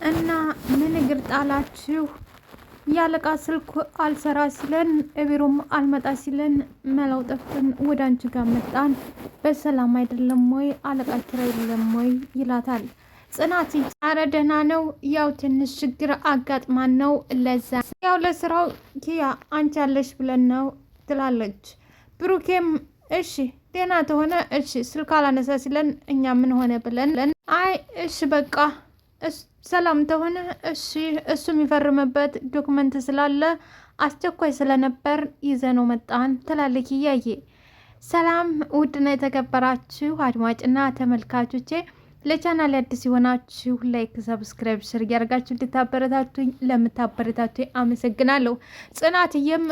እና ምን እግር ጣላችሁ? ያለቃ ስልክ አልሰራ ሲለን ቢሮም አልመጣ ሲለን መላው ጠፍተን ወደ አንቺ ጋር መጣን። በሰላም አይደለም ወይ? አለቃ ኪራይ የለም ወይ ይላታል። ጽናት አረ ደህና ነው፣ ያው ትንሽ ችግር አጋጥማን ነው ለዛ ያው ለስራው ኪያ አንቺ ያለሽ ብለን ነው ትላለች። ብሩኬም እሺ ደህና ተሆነ እሺ፣ ስልክ አላነሳ ሲለን እኛ ምን ሆነ ብለን አይ እሺ በቃ ሰላም ተሆነ እሺ፣ እሱ የሚፈርምበት ዶክመንት ስላለ አስቸኳይ ስለነበር ይዘነው መጣን ትላለች እያየ። ሰላም ውድና የተከበራችሁ አድማጭና ተመልካቾቼ፣ ለቻናል አዲስ የሆናችሁ ላይክ፣ ሰብስክራይብ፣ ሼር እያደረጋችሁ እንድታበረታቱኝ ለምታበረታቱኝ አመሰግናለሁ። ጽናትዬም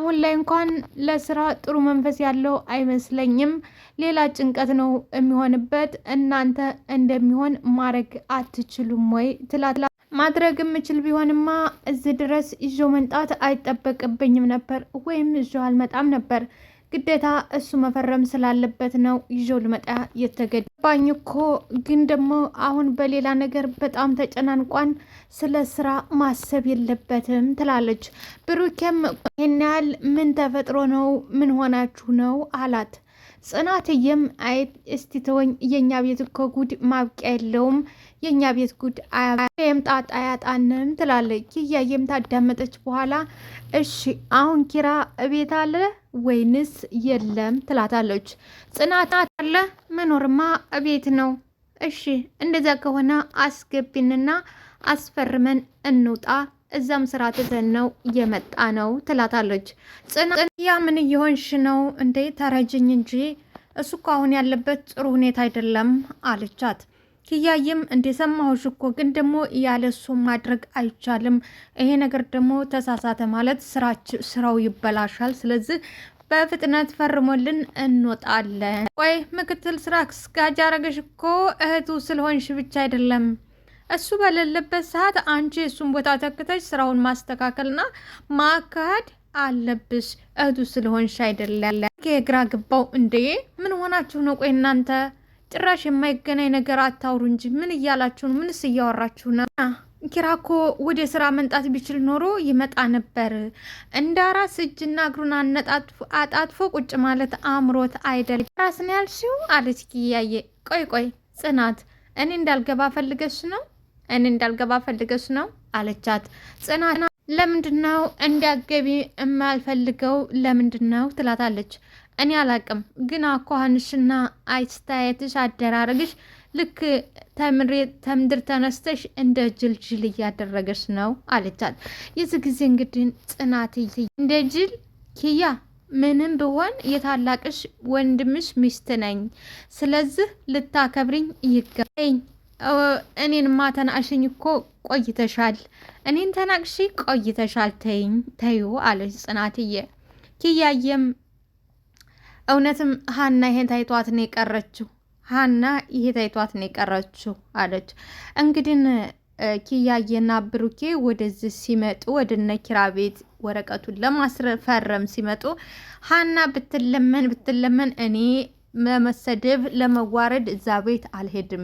አሁን ላይ እንኳን ለስራ ጥሩ መንፈስ ያለው አይመስለኝም፣ ሌላ ጭንቀት ነው የሚሆንበት። እናንተ እንደሚሆን ማድረግ አትችሉም ወይ ትላላ። ማድረግ የምችል ቢሆንማ እዚህ ድረስ ይዞ መምጣት አይጠበቅብኝም ነበር፣ ወይም ይዞ አልመጣም ነበር። ግዴታ እሱ መፈረም ስላለበት ነው ይዞ ልመጣ የተገባኝ እኮ። ግን ደግሞ አሁን በሌላ ነገር በጣም ተጨናንቋን፣ ስለ ስራ ማሰብ የለበትም ትላለች። ብሩኬም ይህን ያህል ምን ተፈጥሮ ነው? ምን ሆናችሁ ነው አላት። ጽናትዬም አይ እስቲ ተወኝ፣ የእኛ ቤት እኮ ጉድ ማብቂያ የለውም፣ የእኛ ቤት ጉድ ጣጣ አያጣንም ትላለች። ኪያዬም ታዳመጠች በኋላ እሺ አሁን ኪራ እቤት አለ ወይንስ የለም ትላታለች። ጽናት አለ መኖርማ እቤት ነው። እሺ እንደዛ ከሆነ አስገቢንና አስፈርመን እንውጣ፣ እዛም ስራ ትተን ነው የመጣ ነው ትላታለች። ጽናት ያ ምን እየሆንሽ ነው እንዴ? ተረጅኝ እንጂ እሱ እኮ አሁን ያለበት ጥሩ ሁኔታ አይደለም አለቻት። ኪያዬም እንደሰማሁሽ እኮ ግን ደግሞ ያለሱ ማድረግ አይቻልም። ይሄ ነገር ደግሞ ተሳሳተ ማለት ስራው ይበላሻል። ስለዚህ በፍጥነት ፈርሞልን እንወጣለን። ወይ ምክትል ስራ አስኪያጅ አረገሽ እኮ እህቱ ስለሆንሽ ብቻ አይደለም። እሱ በሌለበት ሰዓት አንቺ እሱን ቦታ ተክተሽ ስራውን ማስተካከልና ማካሄድ አለብሽ፣ እህቱ ስለሆንሽ አይደለም። ግራ ግባው። እንዴ ምን ሆናችሁ ነው? ቆይ እናንተ ጭራሽ የማይገናኝ ነገር አታውሩ እንጂ ምን እያላችሁ ነው? ምንስ እያወራችሁ ነው? ኪራ እኮ ወደ ስራ መንጣት ቢችል ኖሮ ይመጣ ነበር። እንደ ራስ እጅና እግሩን አጣጥፎ ቁጭ ማለት አምሮት አይደል? ራስን ያልሽው አለች ኪያዬ። ቆይ ጽናት፣ እኔ እንዳልገባ ፈልገሽ ነው አለቻት። ጽናት ለምንድነው እንዲያገቢ የማልፈልገው ለምንድነው ትላታለች። እኔ አላቅም፣ ግን አኳኋንሽና አስተያየትሽ አደራረግሽ ልክ ተምድር ተነስተሽ እንደ ጅልጅል እያደረገች ነው አለቻት። የዚህ ጊዜ እንግዲህ ጽናትዬ እንደ ጅል ኪያ ምንም ብሆን የታላቅሽ ወንድምሽ ሚስት ነኝ፣ ስለዚህ ልታከብሪኝ ይገባኝ። እኔንማ ተናቅሽኝ እኮ ቆይተሻል፣ እኔን ተናቅሽ ቆይተሻል፣ ተዩ አለች ጽናትዬ። ኪያዬም እውነትም ሀና ይሄ ታይቷት ነው የቀረችው አለች። እንግዲህ ኪያዬና ብሩኬ ወደዚህ ሲመጡ ወደነ ኪራ ቤት ወረቀቱን ለማስፈረም ሲመጡ ሀና ብትለመን እኔ ለመሰደብ ለመዋረድ እዛ ቤት አልሄድም፣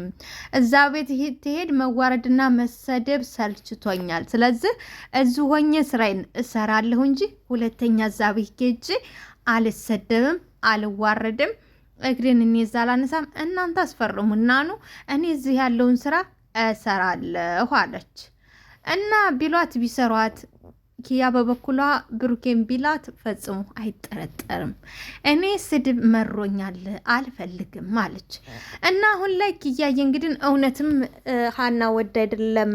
እዛ ቤት ትሄድ መዋረድና መሰደብ ሰልችቶኛል፣ ስለዚህ እዚሁ ሆኜ ስራዬን እሰራለሁ እንጂ ሁለተኛ እዛ ቤት ሄጄ አልሰደብም፣ አልዋረድም፣ እግሬን እኔ እዛ አላነሳም፣ እናንተ አስፈርሙና ነው እኔ እዚህ ያለውን ስራ እሰራለሁ አለች። እና ቢሏት ቢሰሯት ኪያ በበኩሏ ብሩኬን ቢላት ፈጽሞ አይጠረጠርም፣ እኔ ስድብ መሮኛል አልፈልግም አለች። እና አሁን ላይ ኪያዬ እንግዲህ እውነትም ሀና ወድ አይደለም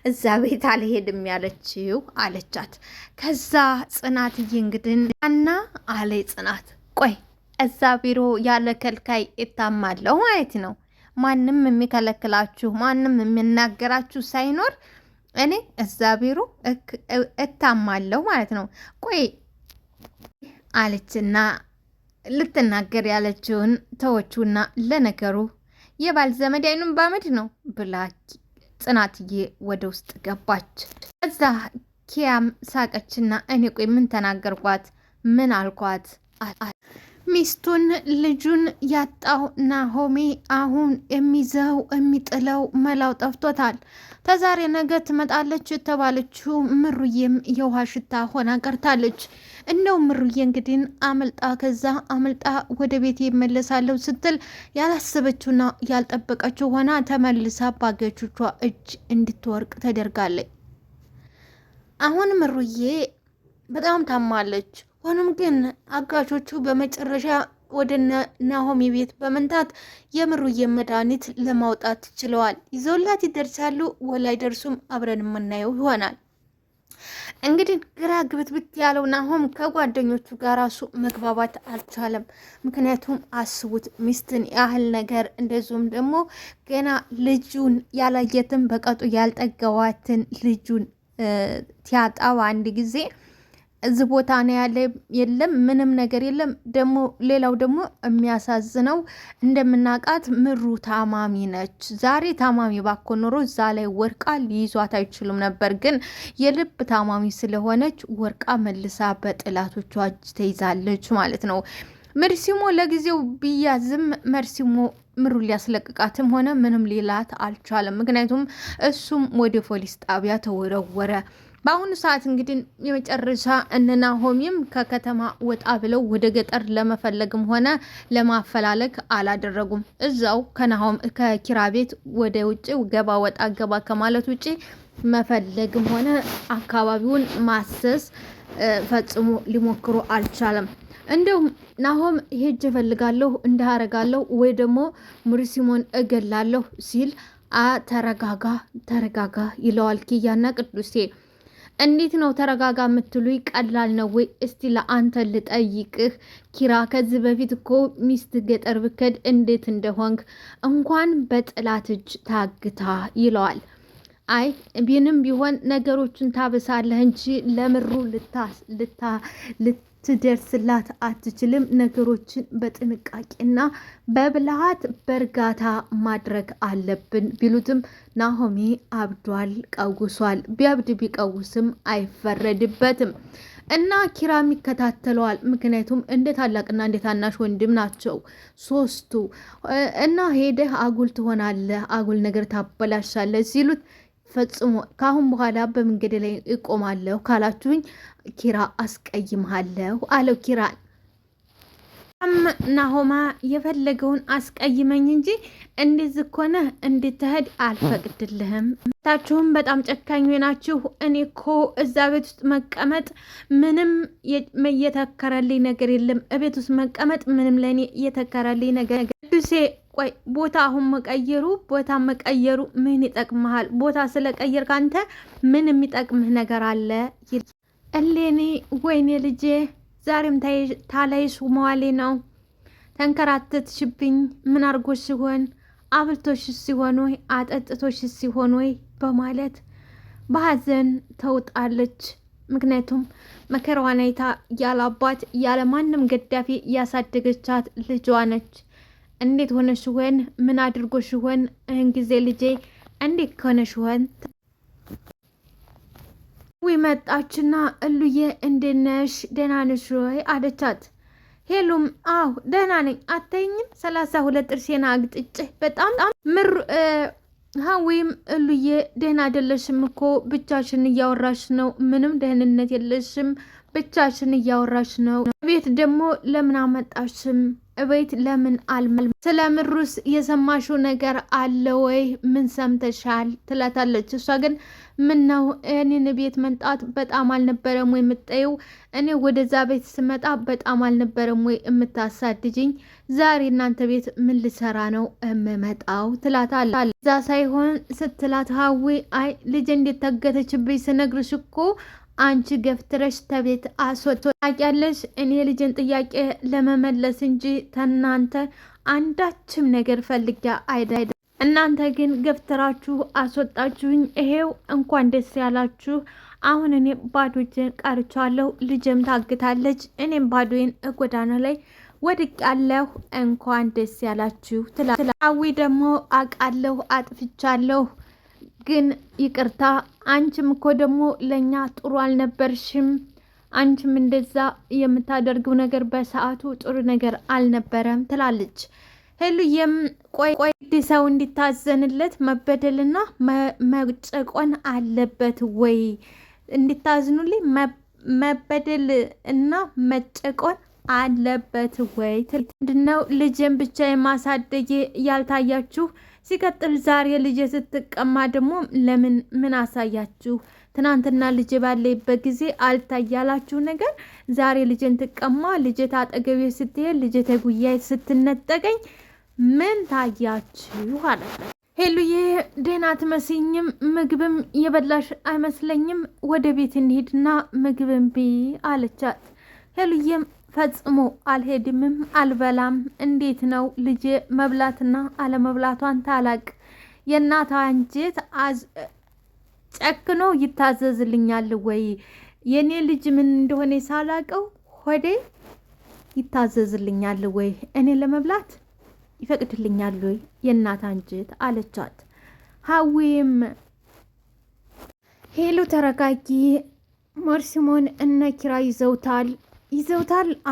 እዛ ቤት አልሄድም ያለችው አለቻት። ከዛ ጽናትዬ እንግዲህ ሀና አለ ጽናት ቆይ እዛ ቢሮ ያለ ከልካይ እታማለሁ ማለት ነው? ማንም የሚከለክላችሁ ማንም የሚናገራችሁ ሳይኖር እኔ እዛ ቢሮ እታማለሁ ማለት ነው? ቆይ አለችና ልትናገር ያለችውን ተወቹና ለነገሩ የባል ዘመድ አይኑን ባመድ ነው ብላ ጽናትዬ ወደ ውስጥ ገባች። እዛ ኪያም ሳቀችና እኔ ቆይ ምን ተናገርኳት? ምን አልኳት? ሚስቱን ልጁን ያጣው ናሆሜ አሁን የሚይዘው የሚጥለው መላው ጠፍቶታል። ተዛሬ ነገ ትመጣለች የተባለችው ምሩዬም የውሃ ሽታ ሆና ቀርታለች። እንደው ምሩዬ እንግዲህ ከዛ አምልጣ ወደ ቤት ይመለሳለሁ ስትል ያላሰበችውና ያልጠበቀችው ሆና ተመልሳ ባገቾቿ እጅ እንድትወርቅ ተደርጋለች። አሁን ምሩዬ በጣም ታማለች። ሆኖም ግን አጋቾቹ በመጨረሻ ወደ ናሆሚ ቤት በመንታት የምሩዬ መድኃኒት ለማውጣት ችለዋል። ይዘውላት ይደርሳሉ ወላ አይደርሱም? አብረን የምናየው ይሆናል። እንግዲህ ግራ ግብትብት ያለው ናሆም ከጓደኞቹ ጋር ራሱ መግባባት አልቻለም። ምክንያቱም አስቡት ሚስትን ያህል ነገር እንደዚሁም ደግሞ ገና ልጁን ያላየትን በቀጡ ያልጠገዋትን ልጁን ቲያጣው አንድ ጊዜ እዚህ ቦታ ነው ያለ የለም ምንም ነገር የለም። ደግሞ ሌላው ደግሞ የሚያሳዝነው እንደምናውቃት ምሩ ታማሚ ነች። ዛሬ ታማሚ ባኮ ኖሮ እዛ ላይ ወርቃ ሊይዟት አይችሉም ነበር። ግን የልብ ታማሚ ስለሆነች ወርቃ መልሳ በጥላቶቿ እጅ ተይዛለች ማለት ነው። መርሲሞ ለጊዜው ቢያዝም መርሲሞ ምሩ ሊያስለቅቃትም ሆነ ምንም ሊላት አልቻለም። ምክንያቱም እሱም ወደ ፖሊስ ጣቢያ ተወረወረ። በአሁኑ ሰዓት እንግዲህ የመጨረሻ እነ ናሆሚም ከከተማ ወጣ ብለው ወደ ገጠር ለመፈለግም ሆነ ለማፈላለግ አላደረጉም። እዛው ከኪራ ቤት ወደ ውጭ ገባ ወጣ ገባ ከማለት ውጭ መፈለግም ሆነ አካባቢውን ማሰስ ፈጽሞ ሊሞክሩ አልቻለም። እንደውም ናሆም ሄጅ እፈልጋለሁ እንዳረጋለሁ ወይ ደግሞ ሙሪሲሞን እገላለሁ ሲል ተረጋጋ ይለዋል ኪያና ቅዱሴ። እንዴት ነው ተረጋጋ የምትሉኝ? ቀላል ነው ወይ? እስቲ ለአንተ ልጠይቅህ ኪራ፣ ከዚህ በፊት እኮ ሚስት ገጠር ብከድ እንዴት እንደሆንክ እንኳን በጥላት እጅ ታግታ ይለዋል። አይ ቢንም ቢሆን ነገሮችን ታበሳለህ እንጂ ለምሩ ልትደርስላት አትችልም። ነገሮችን በጥንቃቄና በብልሃት በእርጋታ ማድረግ አለብን ቢሉትም ናሆሜ አብዷል፣ ቀውሷል። ቢያብድ ቢቀውስም አይፈረድበትም እና ኪራም ይከታተለዋል። ምክንያቱም እንደ ታላቅና እንደ ታናሽ ወንድም ናቸው ሶስቱ እና ሄደህ አጉል ትሆናለህ፣ አጉል ነገር ታበላሻለህ ሲሉት ፈጽሞ ካሁን በኋላ በመንገድ ላይ እቆማለሁ ካላችሁኝ ኪራ አስቀይምሃለሁ አለው ኪራን። ናሆማ የፈለገውን አስቀይመኝ እንጂ እንደዚህ ኮነ እንድትሄድ አልፈቅድልህም። ታችሁም በጣም ጨካኝ ናችሁ። እኔ እኮ እዛ ቤት ውስጥ መቀመጥ ምንም የተከረልኝ ነገር የለም። እቤት ውስጥ መቀመጥ ምንም ለእኔ የተከረልኝ ነገር ቅዱሴ ቆይ ቦታ አሁን ቦታ መቀየሩ ምን ይጠቅምሃል? ቦታ ስለቀየር ካንተ ምን የሚጠቅምህ ነገር አለ? እሌኔ ወይኔ ልጄ ዛሬም ታላይሽ መዋሌ ነው። ተንከራተትሽብኝ። ምን አርጎሽ ሲሆን አብልቶሽ ሲሆን ወይ አጠጥቶሽ ሲሆን ወይ በማለት በሀዘን ተውጣለች። ምክንያቱም መከራዋን አይታ ያለ አባት ያለ ማንም ገዳፊ ያሳደገቻት ልጇ ነች። እንዴት ሆነሽ ሆን? ምን አድርጎሽ ሆን? እህን ጊዜ ልጄ እንዴት ሆነሽ ሆን? መጣችና እሉዬ እንዴት ነሽ? ደህና ነሽ ወይ አለቻት። ሄሉም አዎ ደህና ነኝ፣ አታይኝም? 32 ጥርሴን አግጥጬ በጣም ምር ሀዊም እሉዬ ደህና አይደለሽም እኮ ብቻሽን እያወራሽ ነው። ምንም ደህንነት የለሽም፣ ብቻሽን እያወራሽ ነው። ቤት ደግሞ ለምን አመጣሽም? እቤት ለምን አልመል? ስለ ምሩስ የሰማሽው ነገር አለ ወይ? ምን ሰምተሻል? ትላታለች። እሷ ግን ምን ነው እኔን ቤት መምጣት በጣም አልነበረም ወይ የምጠይው? እኔ ወደዛ ቤት ስመጣ በጣም አልነበረም ወይ የምታሳድጅኝ? ዛሬ እናንተ ቤት ምን ልሰራ ነው የምመጣው? ትላታለች። እዛ ሳይሆን ስትላት ሀዊ አይ ልጅ እንዴት ታገተችብኝ ስነግርሽ እኮ አንቺ ገፍትረሽ ተቤት አስወጥቶ ታውቂያለሽ። እኔ ልጅን ጥያቄ ለመመለስ እንጂ ተናንተ አንዳችም ነገር ፈልጊያ አይደል። እናንተ ግን ገፍትራችሁ አስወጣችሁኝ። ይሄው እንኳን ደስ ያላችሁ። አሁን እኔ ባዶ እጄን ቀርቻለሁ። ልጅም ታግታለች። እኔም ባዶዬን ጎዳና ላይ ወድቄያለሁ። እንኳን ደስ ያላችሁ ትላለች። አዊ ደግሞ አውቃለሁ አጥፍቻለሁ ግን ይቅርታ። አንቺም እኮ ደግሞ ለእኛ ጥሩ አልነበርሽም። አንቺም እንደዛ የምታደርገው ነገር በሰዓቱ ጥሩ ነገር አልነበረም ትላለች። ሄሉዬም ቆይ ሰው እንዲታዘንለት መበደልና መጨቆን አለበት ወይ? እንዲታዝኑልኝ መበደል እና መጨቆን አለበት ወይ? ምንድነው ልጄን ብቻ የማሳደግ ያልታያችሁ? ሲቀጥል ዛሬ ልጄ ስትቀማ ደግሞ ለምን ምን አሳያችሁ? ትናንትና ልጄ ባለይበት ጊዜ አልታያላችሁ ነገር ዛሬ ልጄን ትቀማ፣ ልጄ ታጠገቤ ስትሄድ፣ ልጄ ተጉያይ ስትነጠቀኝ ምን ታያችሁ አለበት። ሄሉዬ ደህና አትመስይኝም፣ ምግብም የበላሽ አይመስለኝም፣ ወደ ቤት እንሂድና ምግብም ቢ አለቻት። ሄሉዬም ፈጽሞ አልሄድምም አልበላም፣ እንዴት ነው ልጄ መብላትና አለመብላቷን ታላቅ የእናቷ አንጀት ጨክኖ ይታዘዝልኛል ወይ? የኔ ልጅ ምን እንደሆነ ሳላቀው ሆዴ ይታዘዝልኛል ወይ? እኔ ለመብላት ይፈቅድልኛል ወይ? የእናት አንጀት አለቻት። ሀዊም ሄሉ ተረጋጊ፣ መርሲሞን እነ ኪራ ይዘውታል።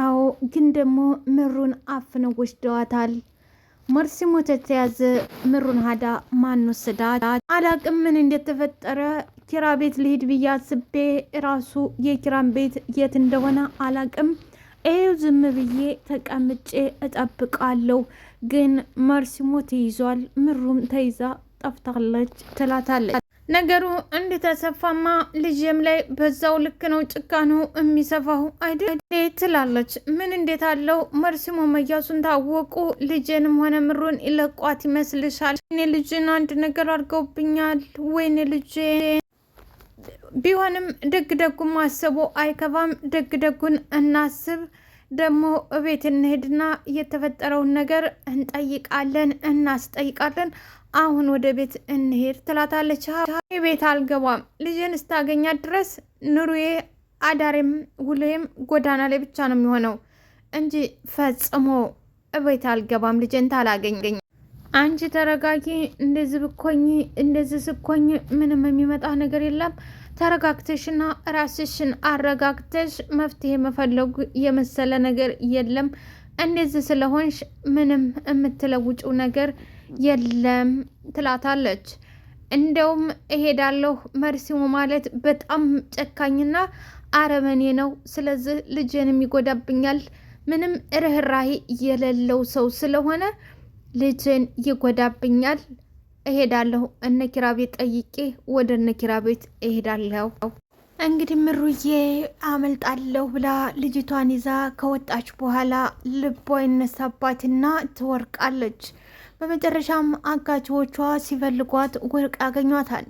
አዎ፣ ግን ደግሞ ምሩን አፍነው ወስደዋታል። መርሲሞ ተተያዘ። ምሩን ሀዳ ማን ወሰዳት? አላቅም ምን እንደተፈጠረ። ኪራ ቤት ልሂድ ብዬ አስቤ ራሱ የኪራን ቤት የት እንደሆነ አላቅም። ይኸው ዝም ብዬ ተቀምጬ እጠብቃለሁ። ግን መርሲሞ ተይዟል፣ ምሩም ተይዛ ጠፍታለች ትላታለች። ነገሩ እንደተሰፋማ ልጅም ላይ በዛው ልክ ነው ጭካኑ የሚሰፋው አይደል ትላለች። ምን እንዴት አለው መርሲሞ መያዙን ታወቁ ልጅንም ሆነ ምሩን ይለቋት ይመስልሻል? እኔ ልጅን አንድ ነገር አድርገውብኛል። ወይኔ ልጅ ቢሆንም ደግ ደጉን ማሰቡ አይከፋም። ደግ ደጉን እናስብ። ደግሞ እቤት እንሄድና የተፈጠረውን ነገር እንጠይቃለን፣ እናስጠይቃለን። አሁን ወደ ቤት እንሄድ ትላታለች። ቤት አልገባም ልጅን እስታገኛት ድረስ ኑሮዬ አዳሬም ውሎዬም ጎዳና ላይ ብቻ ነው የሚሆነው እንጂ ፈጽሞ እቤት አልገባም ልጅን ታላገኘኝ። አንቺ ተረጋጊ። እንደዚህ ብኮኝ እንደዚህ ስኮኝ ምንም የሚመጣ ነገር የለም። ተረጋግተሽና ራስሽን አረጋግተሽ መፍትሄ መፈለጉ የመሰለ ነገር የለም። እንደዚህ ስለሆንሽ ምንም የምትለውጭው ነገር የለም ትላታለች። እንደውም እሄዳለሁ። መርሲሞ ማለት በጣም ጨካኝና አረመኔ ነው። ስለዚህ ልጅንም ይጎዳብኛል። ምንም ርህራሄ የሌለው ሰው ስለሆነ ልጅን ይጎዳብኛል። እሄዳለሁ። እነ ኪራ ቤት ጠይቄ ወደ እነ ኪራ ቤት እሄዳለሁ። እንግዲህ ምሩዬ አመልጣለሁ ብላ ልጅቷን ይዛ ከወጣች በኋላ ልቧ ይነሳባትና ትወርቃለች። በመጨረሻም አጋቾቿ ሲፈልጓት ወርቅ ያገኟታል።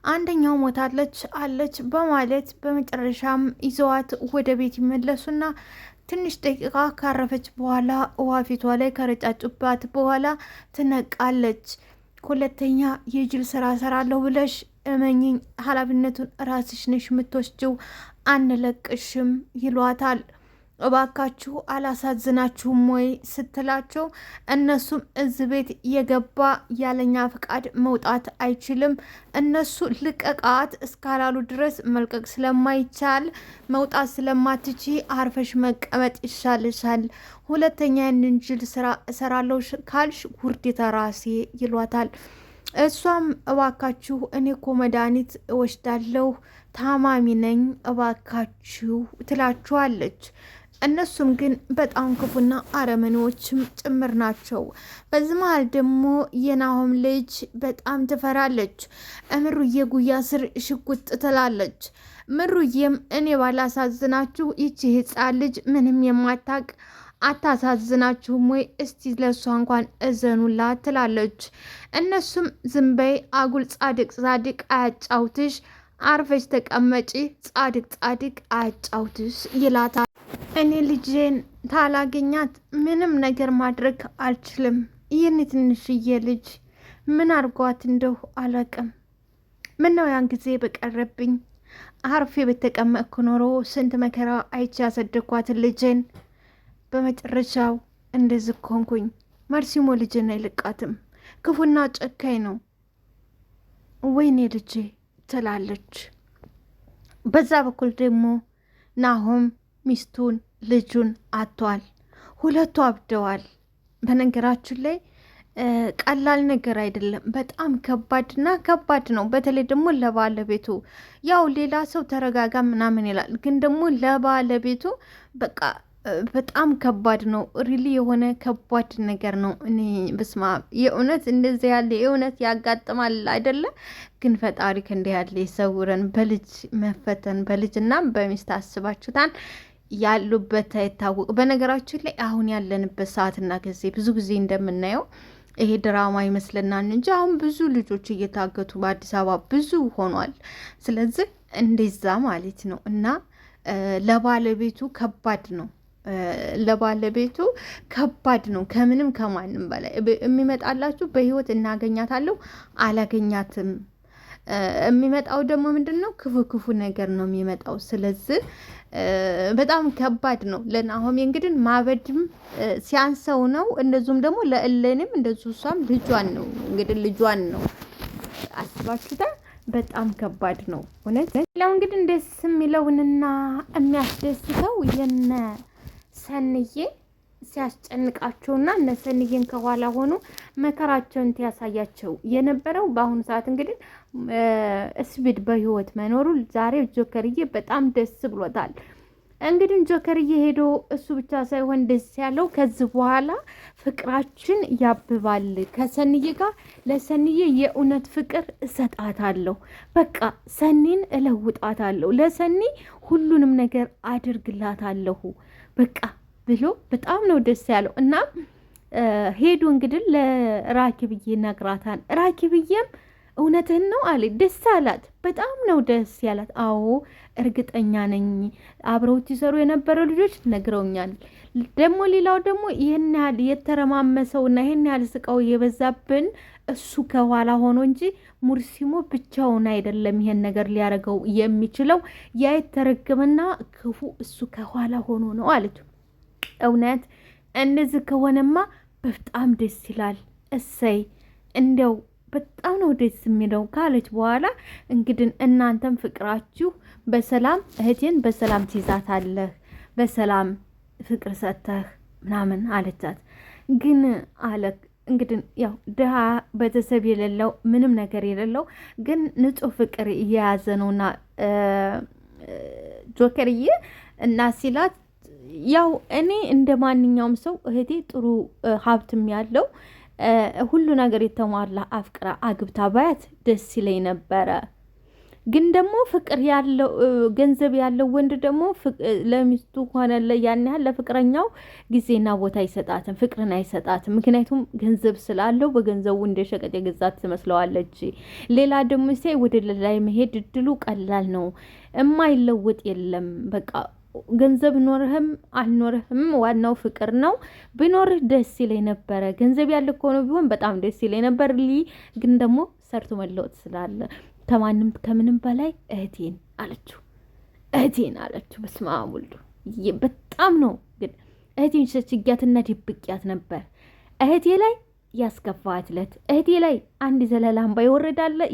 አንደኛው ሞታለች አለች በማለት በመጨረሻም ይዘዋት ወደ ቤት ይመለሱና ትንሽ ደቂቃ ካረፈች በኋላ ውሃ ፊቷ ላይ ከረጫጩባት በኋላ ትነቃለች። ሁለተኛ የጅል ስራ ሰራለሁ ብለሽ እመኝኝ፣ ኃላፊነቱን ራስሽ ነሽ የምትወስጂው፣ አንለቅሽም ይሏታል። እባካችሁ አላሳዝናችሁም ወይ ስትላቸው እነሱም እዚህ ቤት የገባ ያለኛ ፍቃድ መውጣት አይችልም፣ እነሱ ልቀቃት እስካላሉ ድረስ መልቀቅ ስለማይቻል መውጣት ስለማትቺ አርፈሽ መቀመጥ ይሻልሻል፣ ሁለተኛ ያንን ጅል ስራ እሰራለሁ ካልሽ ውርዴታ ራሴ ይሏታል። እሷም እባካችሁ እኔ እኮ መድኃኒት እወስዳለሁ ታማሚ ነኝ እባካችሁ ትላችኋለች። እነሱም ግን በጣም ክፉና አረመኔዎችም ጭምር ናቸው። በዚህ መሀል ደግሞ የናሆም ልጅ በጣም ትፈራለች። ምሩዬ ጉያ ስር ሽጉጥ ትላለች። ምሩዬም እኔ ባላሳዝናችሁ ይቺ ህፃን ልጅ ምንም የማታቅ አታሳዝናችሁም ወይ? እስቲ ለእሷ እንኳን እዘኑላት ትላለች። እነሱም ዝም በይ አጉል ጻድቅ ጻድቅ አያጫውትሽ፣ አርፈሽ ተቀመጪ፣ ጻድቅ አያጫውትሽ ይላታል። እኔ ልጄን ታላገኛት ምንም ነገር ማድረግ አልችልም። ይህን ትንሽዬ ልጅ ምን አርጓት እንደሁ አላቅም። ምነው ያን ጊዜ በቀረብኝ፣ አርፌ በተቀመጥኩ ኖሮ ስንት መከራ አይቼ ያሳደግኳትን ልጄን በመጨረሻው እንደዚህ ኮንኩኝ። መርሲሞ ልጅን አይልቃትም፣ ክፉና ጨካኝ ነው። ወይኔ ልጄ ትላለች። በዛ በኩል ደግሞ ናሆም ሚስቱን ልጁን አጥቷል። ሁለቱ አብደዋል። በነገራችን ላይ ቀላል ነገር አይደለም። በጣም ከባድ ነው። በተለይ ደግሞ ለባለቤቱ ያው ሌላ ሰው ተረጋጋ ምናምን ይላል፣ ግን ደግሞ ለባለቤቱ በቃ በጣም ከባድ ነው። ሪሊ የሆነ ከባድ ነገር ነው። እኔ በስማ የእውነት እንደዚህ ያለ የእውነት ያጋጥማል አይደለ? ግን ፈጣሪ ከእንዲህ ያለ ይሰውረን። በልጅ መፈተን በልጅና በሚስት አስባችሁታል ያሉበት አይታወቅ። በነገራችን ላይ አሁን ያለንበት ሰዓትና ጊዜ ብዙ ጊዜ እንደምናየው ይሄ ድራማ ይመስለናል እንጂ አሁን ብዙ ልጆች እየታገቱ በአዲስ አበባ ብዙ ሆኗል። ስለዚህ እንደዛ ማለት ነው። እና ለባለቤቱ ከባድ ነው። ለባለቤቱ ከባድ ነው። ከምንም ከማንም በላይ የሚመጣላችሁ በህይወት እናገኛታለሁ አላገኛትም የሚመጣው ደግሞ ምንድን ነው? ክፉ ነገር ነው የሚመጣው። ስለዚህ በጣም ከባድ ነው ለናሆሜ። እንግዲህ ማበድም ሲያንሰው ነው። እንደዚሁም ደግሞ ለእለንም እንደዚሁ እሷም ልጇን ነው እንግዲህ ልጇን ነው። አስባችሁታ በጣም ከባድ ነው እውነት። ሌላው እንግዲህ ደስ የሚለውንና የሚያስደስተው የነ ሰንዬ ሲያስጨንቃቸውና እነ ሰንዬን ከኋላ ሆኖ መከራቸውን ያሳያቸው የነበረው በአሁኑ ሰዓት እንግዲህ እስቢድ በህይወት መኖሩ ዛሬ ጆከርዬ በጣም ደስ ብሎታል። እንግዲህ ጆከርዬ ሄዶ እሱ ብቻ ሳይሆን ደስ ያለው ከዚህ በኋላ ፍቅራችን ያብባል፣ ከሰንዬ ጋር ለሰንዬ የእውነት ፍቅር እሰጣታለሁ፣ በቃ ሰኒን እለውጣታለሁ፣ ለሰኒ ሁሉንም ነገር አድርግላታለሁ በቃ ብሎ በጣም ነው ደስ ያለው። እና ሄዱ እንግዲህ ለራኪብዬ ነግራታል። ራኪብዬም እውነትህን ነው አለ። ደስ አላት። በጣም ነው ደስ ያላት። አዎ እርግጠኛ ነኝ አብረውት ይሰሩ የነበረ ልጆች ነግረውኛል። ደግሞ ሌላው ደግሞ ይህን ያህል የተረማመሰውና ይህን ያህል ስቃው የበዛብን እሱ ከኋላ ሆኖ እንጂ ሙርሲሞ ብቻውን አይደለም ይሄን ነገር ሊያደርገው የሚችለው። ያ የተረገመና ክፉ እሱ ከኋላ ሆኖ ነው አለች። እውነት እንደዚህ ከሆነማ በጣም ደስ ይላል። እሰይ እንደው በጣም ነው ደስ የሚለው ካለች በኋላ እንግዲህ እናንተም ፍቅራችሁ በሰላም እህቴን በሰላም ትይዛታለህ፣ በሰላም ፍቅር ሰጥተህ ምናምን አለቻት። ግን አለ እንግዲህ ያው ድሃ ቤተሰብ የሌለው ምንም ነገር የሌለው ግን ንጹህ ፍቅር እየያዘ ነውና ጆከርዬ እና ሲላት ያው እኔ እንደ ማንኛውም ሰው እህቴ ጥሩ ሀብትም ያለው ሁሉ ነገር የተሟላ አፍቅራ አግብታ ባያት ደስ ይለኝ ነበረ። ግን ደግሞ ፍቅር ያለው ገንዘብ ያለው ወንድ ደግሞ ለሚስቱ ሆነ ያን ያህል ለፍቅረኛው ጊዜና ቦታ አይሰጣትም፣ ፍቅርን አይሰጣትም። ምክንያቱም ገንዘብ ስላለው በገንዘቡ እንደ ሸቀጥ የገዛት ትመስለዋለች። ሌላ ደግሞ ሲያይ ወደ ላይ መሄድ እድሉ ቀላል ነው። የማይለወጥ የለም በቃ ገንዘብ ኖርህም አልኖርህም ዋናው ፍቅር ነው። ቢኖርህ ደስ ይለኝ ነበረ። ገንዘብ ያለ ከሆነ ቢሆን በጣም ደስ ይለኝ ነበር። ግን ደግሞ ሰርቶ መለወጥ ስላለ ከማንም ከምንም በላይ እህቴን አለችው። በስመ አብ ወልድ በጣም ነው ግን እህቴን ሸችጊያትና ድብቂያት ነበር። እህቴ ላይ ያስከፋት ለት እህቴ ላይ አንድ ዘለላምባ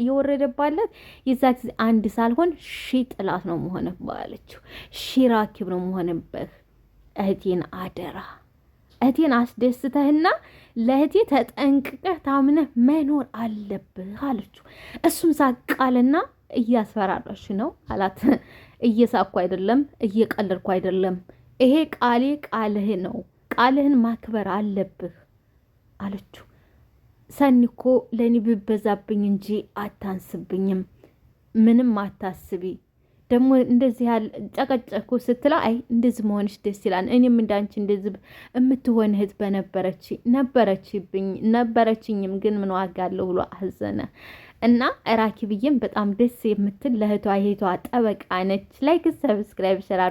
የወረደባለት የዛ ጊዜ አንድ ሳልሆን ሺ ጥላት ነው መሆንብህ አለችው። ሺ ራኪብ ነው መሆንብህ። እህቴን አደራ እህቴን አስደስተህና ለእህቴ ተጠንቅቀህ ታምነህ መኖር አለብህ አለችው። እሱም ሳቃልና እያስፈራራሽ ነው አላት። እየሳኩ አይደለም እየቀለድኩ አይደለም፣ ይሄ ቃሌ ቃልህ ነው፣ ቃልህን ማክበር አለብህ አለችው። ሰኒ እኮ ለእኔ ብበዛብኝ እንጂ አታንስብኝም፣ ምንም አታስቢ። ደግሞ እንደዚህ ያለ ጨቀጨኩ ስትላ አይ እንደዚህ መሆንሽ ደስ ይላል፣ እኔም እንዳንቺ እንደዚህ የምትሆን እህት ነበረችኝም ግን ምን ዋጋ አለው ብሎ አዘነ። እና ራኪብዬም በጣም ደስ የምትል ለእህቷ ጠበቃ ነች። ላይክ ሰብስክራይብ ሸር